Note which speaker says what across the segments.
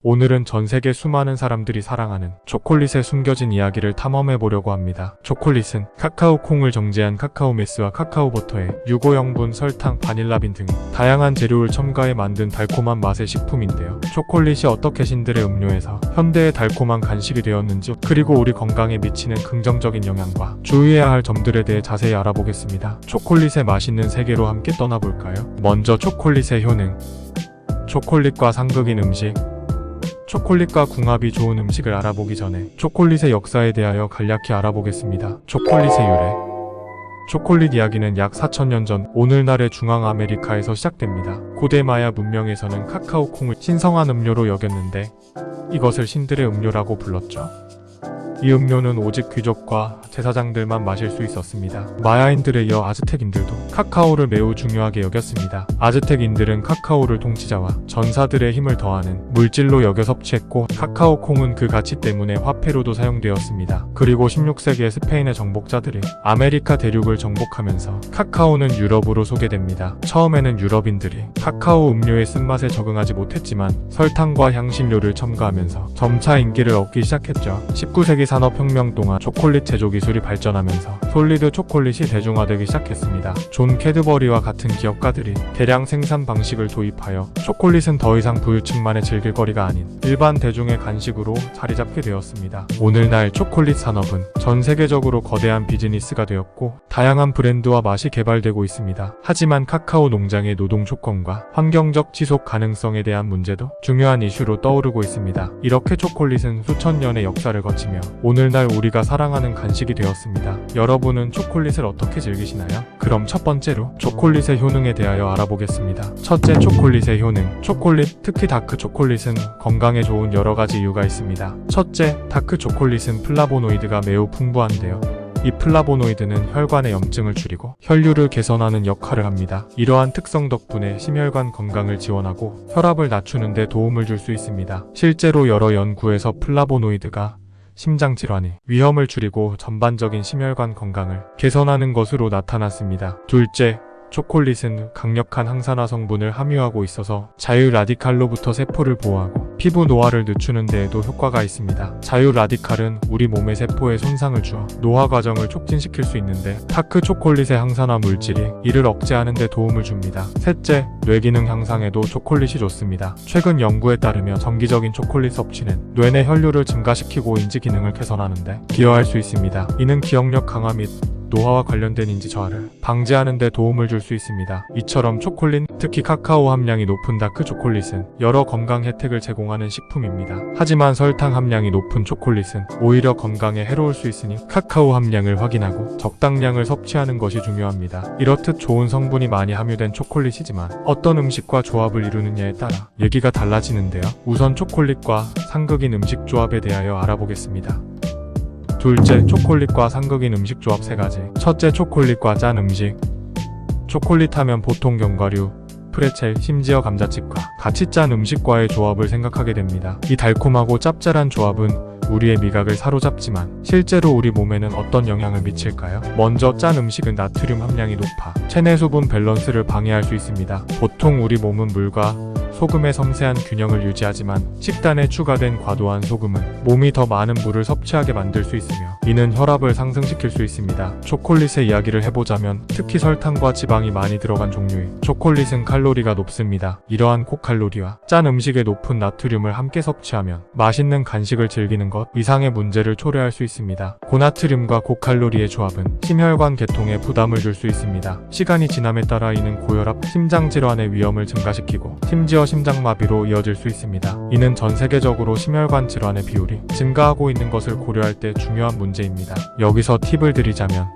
Speaker 1: 오늘은 전 세계 수많은 사람들이 사랑하는 초콜릿의 숨겨진 이야기를 탐험해 보려고 합니다. 초콜릿은 카카오 콩을 정제한 카카오 메스와 카카오 버터에 유고 성분, 설탕, 바닐라빈 등 다양한 재료를 첨가해 만든 달콤한 맛의 식품인데요. 초콜릿이 어떻게 신들의 음료에서 현대의 달콤한 간식이 되었는지, 그리고 우리 건강에 미치는 긍정적인 영향과 주의해야 할 점들에 대해 자세히 알아보겠습니다. 초콜릿의 맛있는 세계로 함께 떠나볼까요? 먼저 초콜릿의 효능. 초콜릿과 상극인 음식. 초콜릿과 궁합이 좋은 음식을 알아보기 전에 초콜릿의 역사에 대하여 간략히 알아보겠습니다. 초콜릿의 유래. 초콜릿 이야기는 약 4000년 전 오늘날의 중앙아메리카에서 시작됩니다. 고대 마야 문명에서는 카카오 콩을 신성한 음료로 여겼는데 이것을 신들의 음료라고 불렀죠. 이 음료는 오직 귀족과 제사장들만 마실 수 있었습니다. 마야인들에 이어 아즈텍인들도 카카오를 매우 중요하게 여겼습니다. 아즈텍인들은 카카오를 통치자와 전사들의 힘을 더하는 물질로 여겨 섭취했고, 카카오 콩은 그 가치 때문에 화폐로도 사용되었습니다. 그리고 16세기에 스페인의 정복자들이 아메리카 대륙을 정복하면서 카카오는 유럽으로 소개됩니다. 처음에는 유럽인들이 카카오 음료의 쓴맛에 적응하지 못했지만 설탕과 향신료를 첨가하면서 점차 인기를 얻기 시작했죠. 19세기 산업혁명 동안 초콜릿 제조 기술이 발전하면서 솔리드 초콜릿이 대중화되기 시작했습니다. 존 캐드버리와 같은 기업가들이 대량 생산 방식을 도입하여 초콜릿은 더 이상 부유층만의 즐길 거리가 아닌 일반 대중의 간식으로 자리잡게 되었습니다. 오늘날 초콜릿 산업은 전 세계적으로 거대한 비즈니스가 되었고 다양한 브랜드와 맛이 개발되고 있습니다. 하지만 카카오 농장의 노동 조건과 환경적 지속 가능성에 대한 문제도 중요한 이슈로 떠오르고 있습니다. 이렇게 초콜릿은 수천 년의 역사를 거치며 오늘날 우리가 사랑하는 간식이 되었습니다. 여러분은 초콜릿을 어떻게 즐기시나요? 그럼 첫 번째로 초콜릿의 효능에 대하여 알아보겠습니다. 첫째, 초콜릿의 효능. 초콜릿, 특히 다크 초콜릿은 건강에 좋은 여러 가지 이유가 있습니다. 첫째, 다크 초콜릿은 플라보노이드가 매우 풍부한데요. 이 플라보노이드는 혈관의 염증을 줄이고 혈류를 개선하는 역할을 합니다. 이러한 특성 덕분에 심혈관 건강을 지원하고 혈압을 낮추는 데 도움을 줄 수 있습니다. 실제로 여러 연구에서 플라보노이드가 심장질환의 위험을 줄이고 전반적인 심혈관 건강을 개선하는 것으로 나타났습니다. 둘째, 초콜릿은 강력한 항산화 성분을 함유하고 있어서 자유 라디칼로부터 세포를 보호하고 피부 노화를 늦추는 데에도 효과가 있습니다. 자유 라디칼은 우리 몸의 세포에 손상을 주어 노화 과정을 촉진시킬 수 있는데 다크 초콜릿의 항산화 물질이 이를 억제하는 데 도움을 줍니다. 셋째, 뇌기능 향상에도 초콜릿이 좋습니다. 최근 연구에 따르면 정기적인 초콜릿 섭취는 뇌내 혈류를 증가시키고 인지 기능을 개선하는 데 기여할 수 있습니다. 이는 기억력 강화 및 노화와 관련된 인지 저하를 방지하는 데 도움을 줄 수 있습니다. 이처럼 초콜릿, 특히 카카오 함량이 높은 다크 초콜릿은 여러 건강 혜택을 제공하는 식품입니다. 하지만 설탕 함량이 높은 초콜릿은 오히려 건강에 해로울 수 있으니 카카오 함량을 확인하고 적당량을 섭취하는 것이 중요합니다. 이렇듯 좋은 성분이 많이 함유된 초콜릿이지만 어떤 음식과 조합을 이루느냐에 따라 얘기가 달라지는데요. 우선 초콜릿과 상극인 음식 조합에 대하여 알아보겠습니다. 둘째, 초콜릿과 상극인 음식 조합 3가지. 첫째, 초콜릿과 짠 음식. 초콜릿 하면 보통 견과류, 프레첼, 심지어 감자칩과 같이 짠 음식과의 조합을 생각하게 됩니다. 이 달콤하고 짭짤한 조합은 우리의 미각을 사로잡지만 실제로 우리 몸에는 어떤 영향을 미칠까요? 먼저 짠 음식은 나트륨 함량이 높아 체내 수분 밸런스를 방해할 수 있습니다. 보통 우리 몸은 물과 소금의 섬세한 균형을 유지하지만 식단에 추가된 과도한 소금은 몸이 더 많은 물을 섭취하게 만들 수 있으며 이는 혈압을 상승시킬 수 있습니다. 초콜릿의 이야기를 해보자면 특히 설탕과 지방이 많이 들어간 종류의 초콜릿은 칼로리가 높습니다. 이러한 고칼로리와 짠 음식의 높은 나트륨을 함께 섭취하면 맛있는 간식을 즐기는 것 이상의 문제를 초래할 수 있습니다. 고나트륨과 고칼로리의 조합은 심혈관 계통에 부담을 줄 수 있습니다. 시간이 지남에 따라 이는 고혈압, 심장질환의 위험을 증가시키고 심지어 심장마비로 이어질 수 있습니다. 이는 전 세계적으로 심혈관 질환의 비율이 증가하고 있는 것을 고려할 때 중요한 문제입니다. 여기서 팁을 드리자면,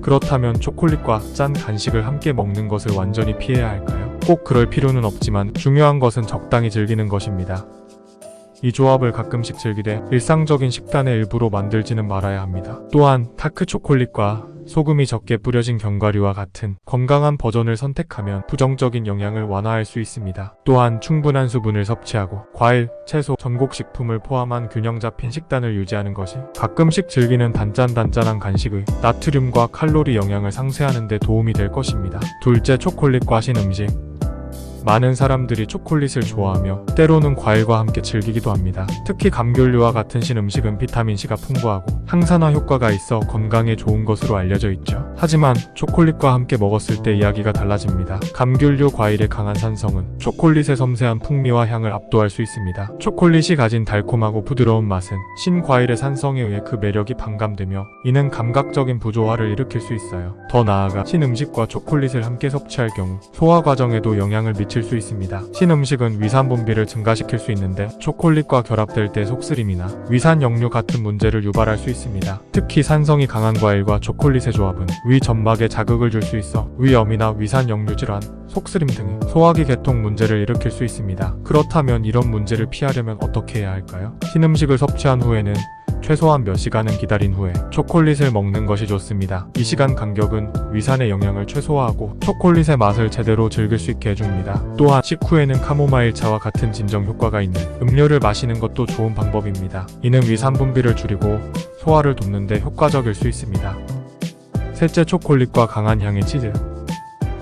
Speaker 1: 그렇다면 초콜릿과 짠 간식을 함께 먹는 것을 완전히 피해야 할까요? 꼭 그럴 필요는 없지만 중요한 것은 적당히 즐기는 것입니다. 이 조합을 가끔씩 즐기되 일상적인 식단의 일부로 만들지는 말아야 합니다. 또한 다크 초콜릿과 소금이 적게 뿌려진 견과류와 같은 건강한 버전을 선택하면 부정적인 영향을 완화할 수 있습니다. 또한 충분한 수분을 섭취하고 과일, 채소, 전곡식품을 포함한 균형 잡힌 식단을 유지하는 것이 가끔씩 즐기는 단짠단짠한 간식의 나트륨과 칼로리 영향을 상쇄하는 데 도움이 될 것입니다. 둘째, 초콜릿과 신음식. 많은 사람들이 초콜릿을 좋아하며 때로는 과일과 함께 즐기기도 합니다. 특히 감귤류와 같은 신음식은 비타민C가 풍부하고 항산화 효과가 있어 건강에 좋은 것으로 알려져 있죠. 하지만 초콜릿과 함께 먹었을 때 이야기가 달라집니다. 감귤류 과일의 강한 산성은 초콜릿의 섬세한 풍미와 향을 압도할 수 있습니다. 초콜릿이 가진 달콤하고 부드러운 맛은 신과일의 산성에 의해 그 매력이 반감되며 이는 감각적인 부조화를 일으킬 수 있어요. 더 나아가 신음식과 초콜릿을 함께 섭취할 경우 소화 과정에도 영향을 미칠 수 있습니다. 신음식은 위산 분비를 증가시킬 수 있는데 초콜릿과 결합될 때 속쓰림이나 위산 역류 같은 문제를 유발할 수 있습니다. 특히 산성이 강한 과일과 초콜릿의 조합은 위 점막에 자극을 줄 수 있어 위염이나 위산 역류 질환, 속쓰림 등의 소화기 계통 문제를 일으킬 수 있습니다. 그렇다면 이런 문제를 피하려면 어떻게 해야 할까요? 신음식을 섭취한 후에는 최소한 몇 시간은 기다린 후에 초콜릿을 먹는 것이 좋습니다. 이 시간 간격은 위산의 영향을 최소화하고 초콜릿의 맛을 제대로 즐길 수 있게 해줍니다. 또한 식후에는 카모마일 차와 같은 진정 효과가 있는 음료를 마시는 것도 좋은 방법입니다. 이는 위산 분비를 줄이고 소화를 돕는 데 효과적일 수 있습니다. 셋째, 초콜릿과 강한 향의 치즈.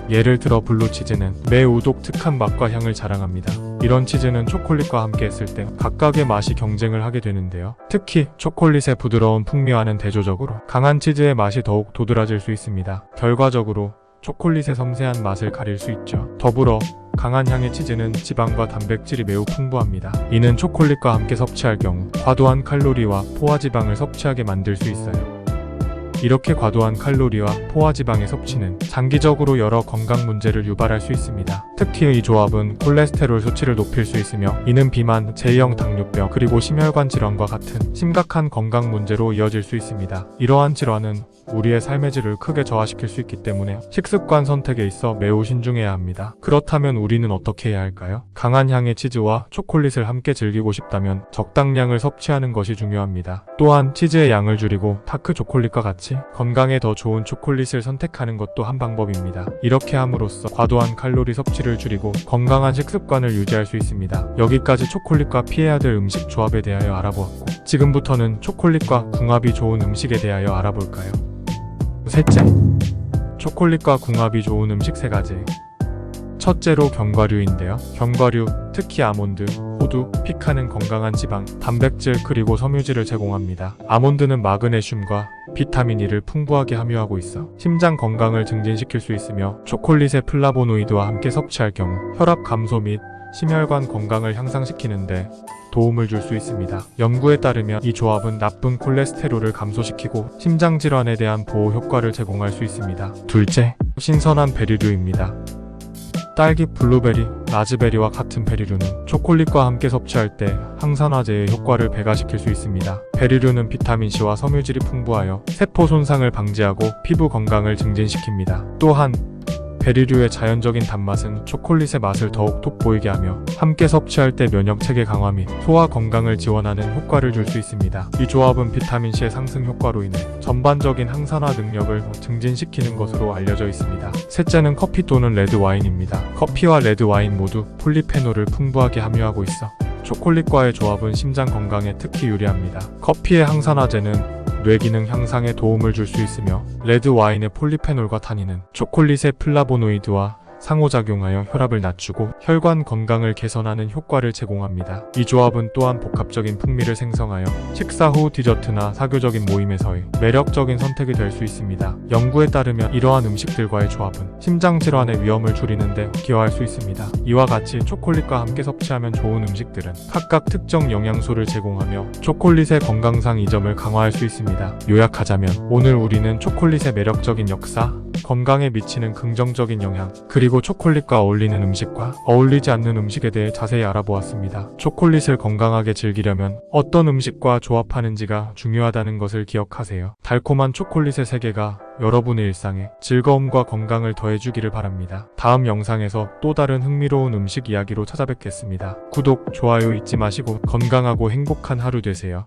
Speaker 1: 예를 들어 블루치즈는 매우 독특한 맛과 향을 자랑합니다. 이런 치즈는 초콜릿과 함께 했을 때 각각의 맛이 경쟁을 하게 되는데요. 특히 초콜릿의 부드러운 풍미와는 대조적으로 강한 치즈의 맛이 더욱 도드라질 수 있습니다. 결과적으로 초콜릿의 섬세한 맛을 가릴 수 있죠. 더불어 강한 향의 치즈는 지방과 단백질이 매우 풍부합니다. 이는 초콜릿과 함께 섭취할 경우 과도한 칼로리와 포화지방을 섭취하게 만들 수 있어요. 이렇게 과도한 칼로리와 포화지방의 섭취는 장기적으로 여러 건강 문제를 유발할 수 있습니다. 특히 이 조합은 콜레스테롤 수치를 높일 수 있으며 이는 비만, 제2형 당뇨병, 그리고 심혈관 질환과 같은 심각한 건강 문제로 이어질 수 있습니다. 이러한 질환은 우리의 삶의 질을 크게 저하시킬 수 있기 때문에 식습관 선택에 있어 매우 신중해야 합니다. 그렇다면 우리는 어떻게 해야 할까요? 강한 향의 치즈와 초콜릿을 함께 즐기고 싶다면 적당량을 섭취하는 것이 중요합니다. 또한 치즈의 양을 줄이고 다크 초콜릿과 같이 건강에 더 좋은 초콜릿을 선택하는 것도 한 방법입니다. 이렇게 함으로써 과도한 칼로리 섭취를 줄이고 건강한 식습관을 유지할 수 있습니다. 여기까지 초콜릿과 피해야 될 음식 조합에 대하여 알아보았고, 지금부터는 초콜릿과 궁합이 좋은 음식에 대하여 알아볼까요? 셋째, 초콜릿과 궁합이 좋은 음식 3가지. 첫째로 견과류인데요. 견과류, 특히 아몬드, 호두, 피카는 건강한 지방, 단백질 그리고 섬유질을 제공합니다. 아몬드는 마그네슘과 비타민 E를 풍부하게 함유하고 있어 심장 건강을 증진시킬 수 있으며 초콜릿의 플라보노이드와 함께 섭취할 경우 혈압 감소 및 심혈관 건강을 향상시키는데 도움을 줄 수 있습니다. 연구에 따르면 이 조합은 나쁜 콜레스테롤을 감소시키고 심장질환에 대한 보호 효과를 제공할 수 있습니다. 둘째, 신선한 베리류입니다. 딸기, 블루베리, 라즈베리와 같은 베리류는 초콜릿과 함께 섭취할 때 항산화제의 효과를 배가시킬 수 있습니다. 베리류는 비타민C와 섬유질이 풍부하여 세포 손상을 방지하고 피부 건강을 증진시킵니다. 또한 베리류의 자연적인 단맛은 초콜릿의 맛을 더욱 돋보이게 하며 함께 섭취할 때 면역체계 강화 및 소화 건강을 지원하는 효과를 줄 수 있습니다. 이 조합은 비타민C의 상승 효과로 인해 전반적인 항산화 능력을 증진시키는 것으로 알려져 있습니다. 셋째는 커피 또는 레드와인입니다. 커피와 레드와인 모두 폴리페놀을 풍부하게 함유하고 있어 초콜릿과의 조합은 심장 건강에 특히 유리합니다. 커피의 항산화제는 뇌기능 향상에 도움을 줄 수 있으며 레드와인의 폴리페놀과 타닌은 초콜릿의 플라보노이드와 상호작용하여 혈압을 낮추고 혈관 건강을 개선하는 효과를 제공합니다. 이 조합은 또한 복합적인 풍미를 생성하여 식사 후 디저트나 사교적인 모임에서의 매력적인 선택이 될 수 있습니다. 연구에 따르면 이러한 음식들과의 조합은 심장질환의 위험을 줄이는 데 기여할 수 있습니다. 이와 같이 초콜릿과 함께 섭취하면 좋은 음식들은 각각 특정 영양소를 제공하며 초콜릿의 건강상 이점을 강화할 수 있습니다. 요약하자면 오늘 우리는 초콜릿의 매력적인 역사, 건강에 미치는 긍정적인 영향, 그리고 초콜릿과 어울리는 음식과 어울리지 않는 음식에 대해 자세히 알아보았습니다. 초콜릿을 건강하게 즐기려면 어떤 음식과 조합하는지가 중요하다는 것을 기억하세요. 달콤한 초콜릿의 세계가 여러분의 일상에 즐거움과 건강을 더해주기를 바랍니다. 다음 영상에서 또 다른 흥미로운 음식 이야기로 찾아뵙겠습니다. 구독, 좋아요 잊지 마시고 건강하고 행복한 하루 되세요.